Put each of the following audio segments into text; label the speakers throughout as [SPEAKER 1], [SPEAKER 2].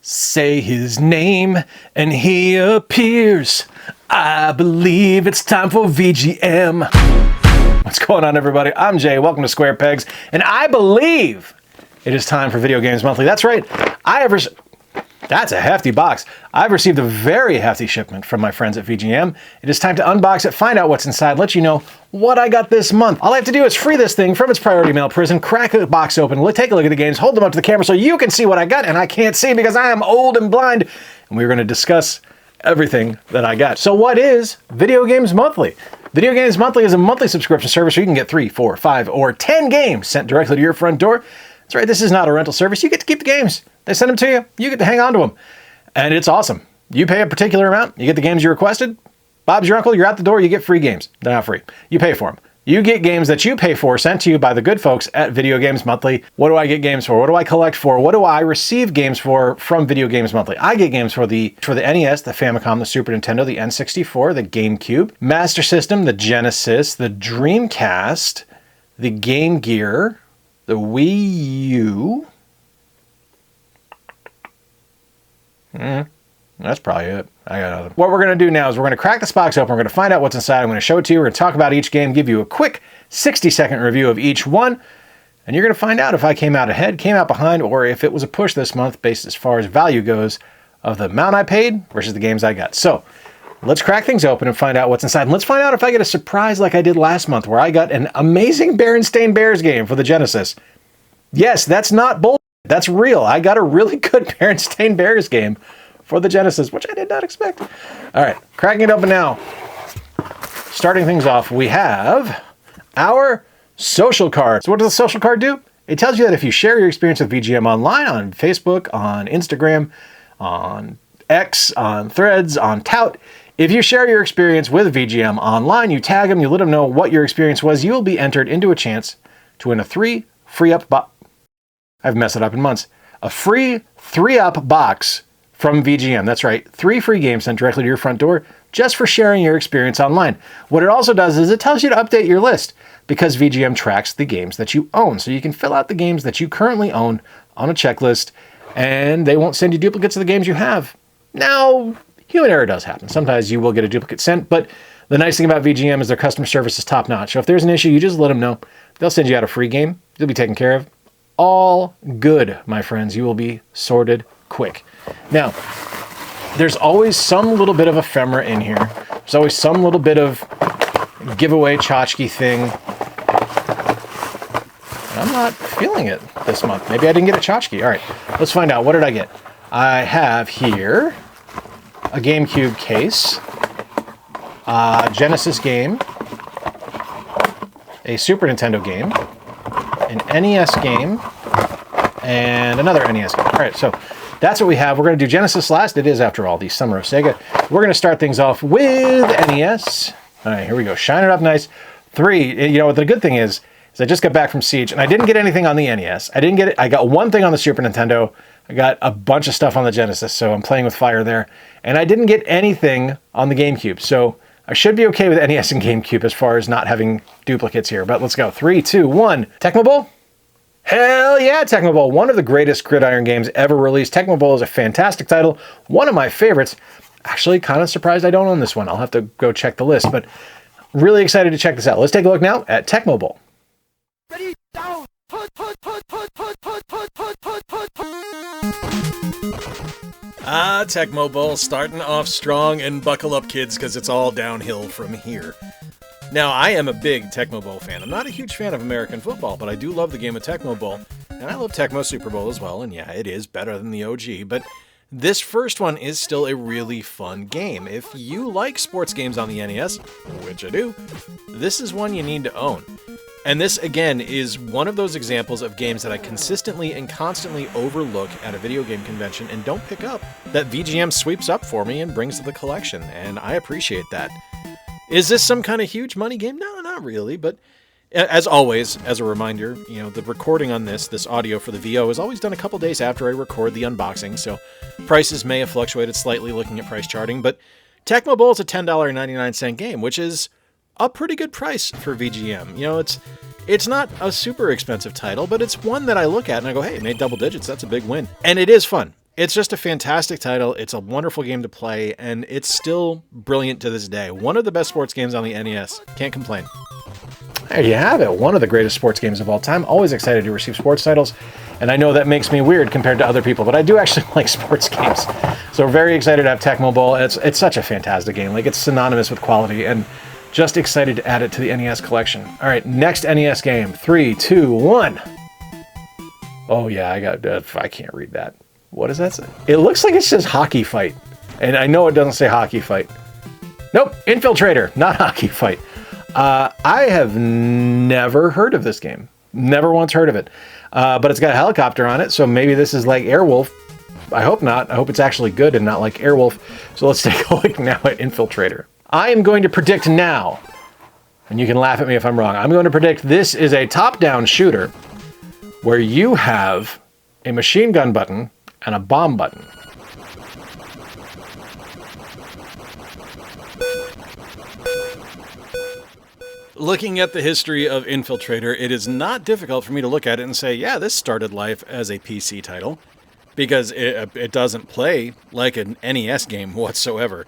[SPEAKER 1] Say his name and he appears. I believe it's time for VGM. What's going on, everybody? I'm Jay. Welcome to Square Pegs. And I believe it is time for Video Games Monthly. That's right. That's a hefty box. I've received a very hefty shipment from my friends at VGM. It is time to unbox it, find out what's inside, let you know what I got this month. All I have to do is free this thing from its priority mail prison, crack the box open, take a look at the games, hold them up to the camera so you can see what I got, and I can't see because I am old and blind. And we're going to discuss everything that I got. So what is Video Games Monthly? Video Games Monthly is a monthly subscription service where you can get 3, 4, 5, or 10 games sent directly to your front door. That's right, this is not a rental service. You get to keep the games. They send them to you. You get to hang on to them. And it's awesome. You pay a particular amount. You get the games you requested. Bob's your uncle. You're out the door. You get free games. They're not free. You pay for them. You get games that you pay for sent to you by the good folks at Video Games Monthly. What do I get games for? What do I collect for? What do I receive games for from Video Games Monthly? I get games for the NES, the Famicom, the Super Nintendo, the N64, the GameCube, Master System, the Genesis, the Dreamcast, the Game Gear, the Wii U. That's probably it. I got nothing. What we're going to do now is we're going to crack this box open. We're going to find out what's inside. I'm going to show it to you. We're going to talk about each game, give you a quick 60-second review of each one. And you're going to find out if I came out ahead, came out behind, or if it was a push this month based as far as value goes of the amount I paid versus the games I got. So let's crack things open and find out what's inside. And let's find out if I get a surprise like I did last month where I got an amazing Berenstain Bears game for the Genesis. Yes, that's not bull. That's real. I got a really good Berenstain Bears game for the Genesis, which I did not expect. All right, cracking it open now. Starting things off, we have our social card. So what does the social card do? It tells you that if you share your experience with VGM online, on Facebook, on Instagram, on X, on Threads, on Tout, if you share your experience with VGM online, you tag them, you let them know what your experience was, you will be entered into a chance to win a free up. I've messed it up in months. A free 3-up box from VGM. That's right, 3 free games sent directly to your front door just for sharing your experience online. What it also does is it tells you to update your list because VGM tracks the games that you own. So you can fill out the games that you currently own on a checklist and they won't send you duplicates of the games you have. Now, human error does happen. Sometimes you will get a duplicate sent, but the nice thing about VGM is their customer service is top notch. So if there's an issue, you just let them know. They'll send you out a free game. You'll be taken care of. All good, my friends. You will be sorted quick. Now, there's always some little bit of ephemera in here. There's always some little bit of giveaway tchotchke thing. I'm not feeling it this month. Maybe I didn't get a tchotchke. All right, let's find out. What did I get? I have here a GameCube case, a Genesis game, a Super Nintendo game, an NES game, and another NES game. All right, so that's what we have. We're going to do Genesis last. It is, after all, the summer of Sega. We're going to start things off with NES. All right, here we go. Shine it up nice. 3. You know what the good thing is I just got back from Siege, and I didn't get anything on the NES. I got one thing on the Super Nintendo. I got a bunch of stuff on the Genesis, so I'm playing with fire there. And I didn't get anything on the GameCube, so I should be okay with NES and GameCube as far as not having duplicates here. But let's go. 3, 2, 1. Tecmo Bowl? Hell yeah, Tecmo Bowl. One of the greatest gridiron games ever released. Tecmo Bowl is a fantastic title. One of my favorites. Actually, kind of surprised I don't own this one. I'll have to go check the list, but really excited to check this out. Let's take a look now at Tecmo Bowl.
[SPEAKER 2] Ready, down.
[SPEAKER 3] Tecmo Bowl starting off strong, and buckle up, kids, because it's all downhill from here. Now, I am a big Tecmo Bowl fan. I'm not a huge fan of American football, but I do love the game of Tecmo Bowl, and I love Tecmo Super Bowl as well, and yeah, it is better than the OG, but this first one is still a really fun game. If you like sports games on the NES, which I do, this is one you need to own. And this, again, is one of those examples of games that I consistently and constantly overlook at a video game convention and don't pick up, that VGM sweeps up for me and brings to the collection, and I appreciate that. Is this some kind of huge money game? No, not really, but as always, as a reminder, you know, the recording on this audio for the VO is always done a couple days after I record the unboxing, so prices may have fluctuated slightly looking at price charting, but Tecmo Bowl is a $10.99 game, which is a pretty good price for VGM. You know, it's not a super expensive title, but it's one that I look at and I go, hey, it made double digits. That's a big win. And it is fun. It's just a fantastic title. It's a wonderful game to play, and it's still brilliant to this day. One of the best sports games on the NES. Can't complain.
[SPEAKER 1] There you have it. One of the greatest sports games of all time. Always excited to receive sports titles. And I know that makes me weird compared to other people, but I do actually like sports games. So we're very excited to have Tecmo Bowl. It's such a fantastic game. Like, it's synonymous with quality, and just excited to add it to the NES collection. All right, next NES game. 3, 2, 1. Oh yeah, I can't read that. What does that say? It looks like it says Hockey Fight. And I know it doesn't say Hockey Fight. Nope, Infiltrator, not Hockey Fight. I have never heard of this game. Never once heard of it. But it's got a helicopter on it, so maybe this is like Airwolf. I hope not. I hope it's actually good and not like Airwolf. So let's take a look now at Infiltrator. I am going to predict now, and you can laugh at me if I'm wrong. I'm going to predict this is a top-down shooter where you have a machine gun button and a bomb button.
[SPEAKER 3] Looking at the history of Infiltrator, it is not difficult for me to look at it and say, yeah, this started life as a PC title, because it doesn't play like an NES game whatsoever.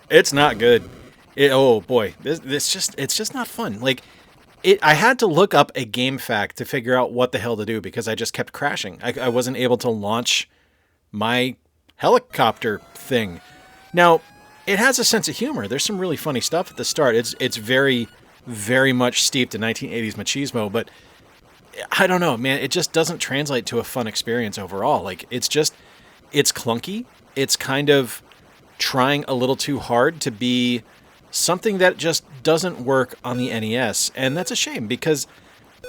[SPEAKER 3] It's not good. Oh boy, it's just not fun. Like, I had to look up a game fact to figure out what the hell to do, because I just kept crashing. I wasn't able to launch my helicopter thing. Now, it has a sense of humor. There's some really funny stuff at the start. It's very, very much steeped in 1980s machismo, but I don't know, man. It just doesn't translate to a fun experience overall. Like, it's clunky. It's kind of trying a little too hard to be something that just doesn't work on the NES, and that's a shame, because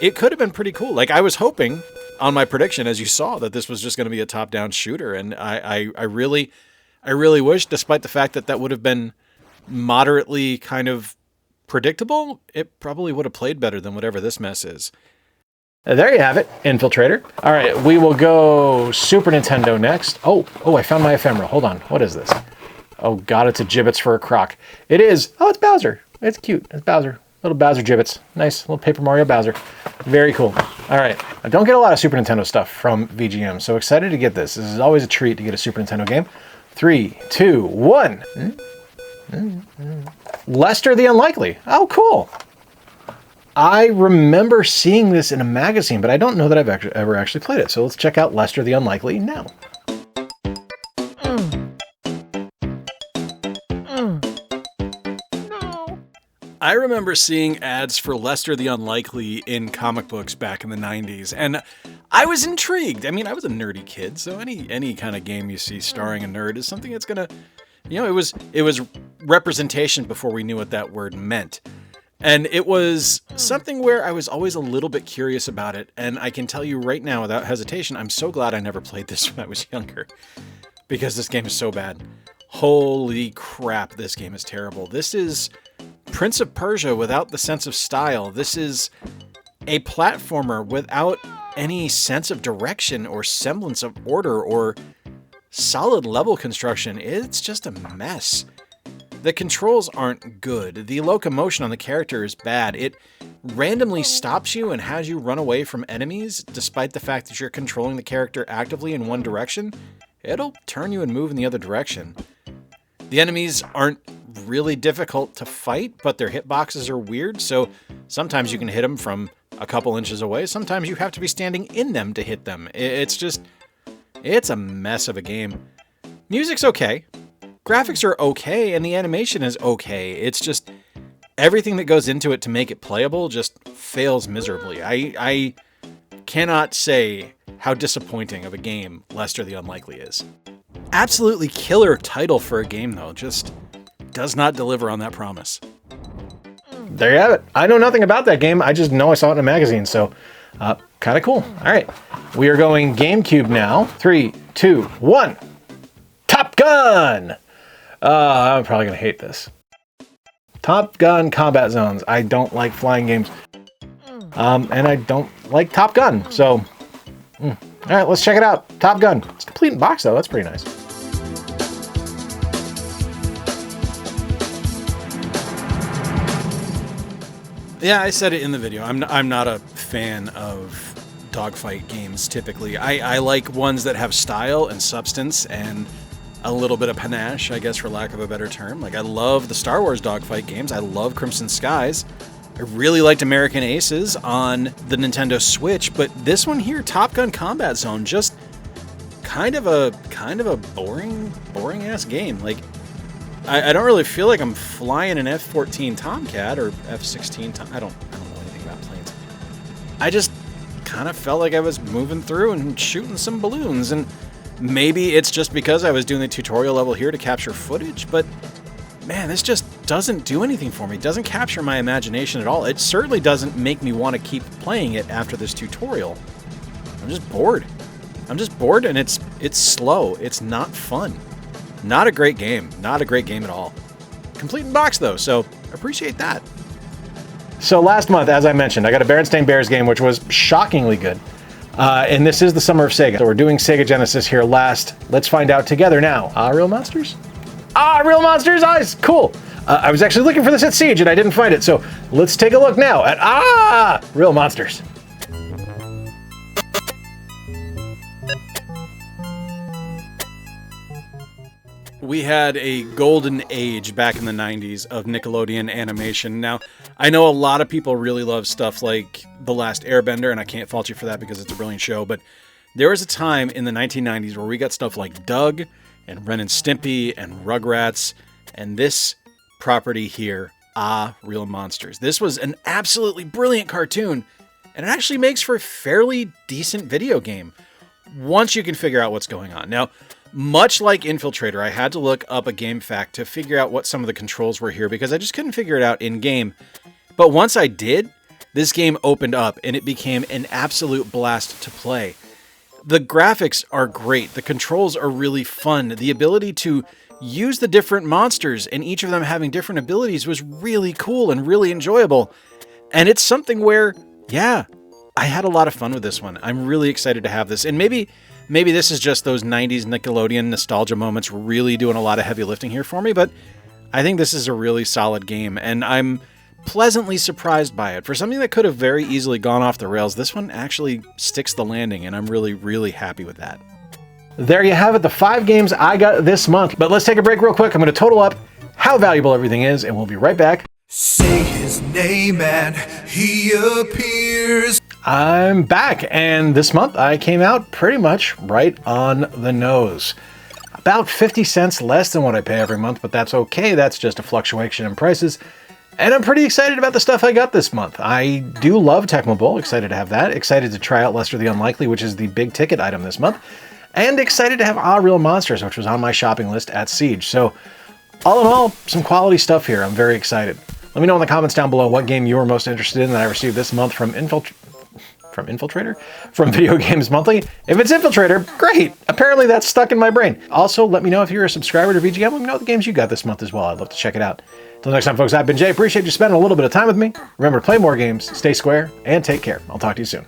[SPEAKER 3] it could have been pretty cool. Like, I was hoping on my prediction, as you saw, that this was just going to be a top-down shooter, and I really wish, despite the fact that would have been moderately kind of predictable, it probably would have played better than whatever this mess is.
[SPEAKER 1] There you have it, Infiltrator. All right, we will go Super Nintendo next. Oh, I found my ephemera. Hold on, what is this? Oh god, it's a gibbets for a croc. It is. Oh, it's Bowser. It's cute. It's Bowser. Little Bowser gibbets. Nice little Paper Mario Bowser. Very cool. All right. I don't get a lot of Super Nintendo stuff from VGM, so excited to get this. This is always a treat to get a Super Nintendo game. 3, 2, 1. Lester the Unlikely. Oh, cool. I remember seeing this in a magazine, but I don't know that I've ever actually played it. So let's check out Lester the Unlikely now.
[SPEAKER 3] I remember seeing ads for Lester the Unlikely in comic books back in the 90s, and I was intrigued. I mean, I was a nerdy kid, so any kind of game you see starring a nerd is something that's gonna, it was representation before we knew what that word meant. And it was something where I was always a little bit curious about it, and I can tell you right now without hesitation, I'm so glad I never played this when I was younger, because this game is so bad. Holy crap, this game is terrible. This is Prince of Persia without the sense of style. This is a platformer without any sense of direction or semblance of order or solid level construction. It's just a mess. The controls aren't good. The locomotion on the character is bad. It randomly stops you and has you run away from enemies, despite the fact that you're controlling the character actively in one direction. It'll turn you and move in the other direction. The enemies aren't really difficult to fight, but their hitboxes are weird, so sometimes you can hit them from a couple inches away. Sometimes you have to be standing in them to hit them. It's a mess of a game. Music's okay. Graphics are okay, and the animation is okay. It's just everything that goes into it to make it playable just fails miserably. I cannot say how disappointing of a game Lester the Unlikely is. Absolutely killer title for a game, though. Just does not deliver on that promise.
[SPEAKER 1] There you have it. I know nothing about that game. I just know I saw it in a magazine, so kind of cool. All right. We are going GameCube now. 3, 2, 1. Top Gun! I'm probably going to hate this. Top Gun Combat Zones. I don't like flying games. And I don't like Top Gun, so... All right, let's check it out. Top Gun. It's complete in box, though. That's pretty nice.
[SPEAKER 3] Yeah, I said it in the video. I'm not a fan of dogfight games typically. I like ones that have style and substance and a little bit of panache, I guess, for lack of a better term. Like, I love the Star Wars dogfight games. I love Crimson Skies. I really liked American Aces on the Nintendo Switch, but this one here, Top Gun Combat Zone, just kind of a boring ass game. Like, I don't really feel like I'm flying an F-14 Tomcat or F-16 I don't know anything about planes. I just kind of felt like I was moving through and shooting some balloons, and maybe it's just because I was doing the tutorial level here to capture footage, but man, this just doesn't do anything for me. It doesn't capture my imagination at all. It certainly doesn't make me want to keep playing it after this tutorial. I'm just bored. And it's slow. It's not fun. Not a great game. Not a great game at all. Complete in box though, so appreciate that.
[SPEAKER 1] So last month, as I mentioned, I got a Berenstain Bears game, which was shockingly good. And this is the summer of Sega. So we're doing Sega Genesis here last. Let's find out together now. Real Monsters? Real Monsters Eyes! Cool. I was actually looking for this at Siege and I didn't find it, so let's take a look now at Real Monsters.
[SPEAKER 3] We had a golden age back in the 90s of Nickelodeon animation. Now, I know a lot of people really love stuff like The Last Airbender, and I can't fault you for that because it's a brilliant show, but there was a time in the 1990s where we got stuff like Doug and Ren and Stimpy and Rugrats, and this property here, Real Monsters. This was an absolutely brilliant cartoon, and it actually makes for a fairly decent video game once you can figure out what's going on. Now, much like Infiltrator, I had to look up a game fact to figure out what some of the controls were here because I just couldn't figure it out in-game. But once I did, this game opened up and it became an absolute blast to play. The graphics are great. The controls are really fun. The ability to use the different monsters and each of them having different abilities was really cool and really enjoyable. And it's something where, yeah, I had a lot of fun with this one. I'm really excited to have this. And maybe this is just those 90s Nickelodeon nostalgia moments really doing a lot of heavy lifting here for me, but I think this is a really solid game, and I'm pleasantly surprised by it. For something that could have very easily gone off the rails, this one actually sticks the landing, and I'm really, really happy with that.
[SPEAKER 1] There you have it, the 5 games I got this month. But let's take a break real quick. I'm going to total up how valuable everything is, and we'll be right back.
[SPEAKER 2] Say his name and he appears.
[SPEAKER 1] I'm back, and this month I came out pretty much right on the nose. About 50 cents less than what I pay every month, but that's okay. That's just a fluctuation in prices. And I'm pretty excited about the stuff I got this month. I do love Tecmo Bowl, excited to have that. Excited to try out Lester the Unlikely, which is the big ticket item this month. And excited to have Real Monsters, which was on my shopping list at Siege. So all in all, some quality stuff here. I'm very excited. Let me know in the comments down below what game you were most interested in that I received this month from Infiltrator? From Video Games Monthly. If it's Infiltrator, great! Apparently that's stuck in my brain. Also, let me know if you're a subscriber to VGM. Let me know the games you got this month as well. I'd love to check it out. Until next time, folks, I've been Jay. Appreciate you spending a little bit of time with me. Remember to play more games, stay square, and take care. I'll talk to you soon.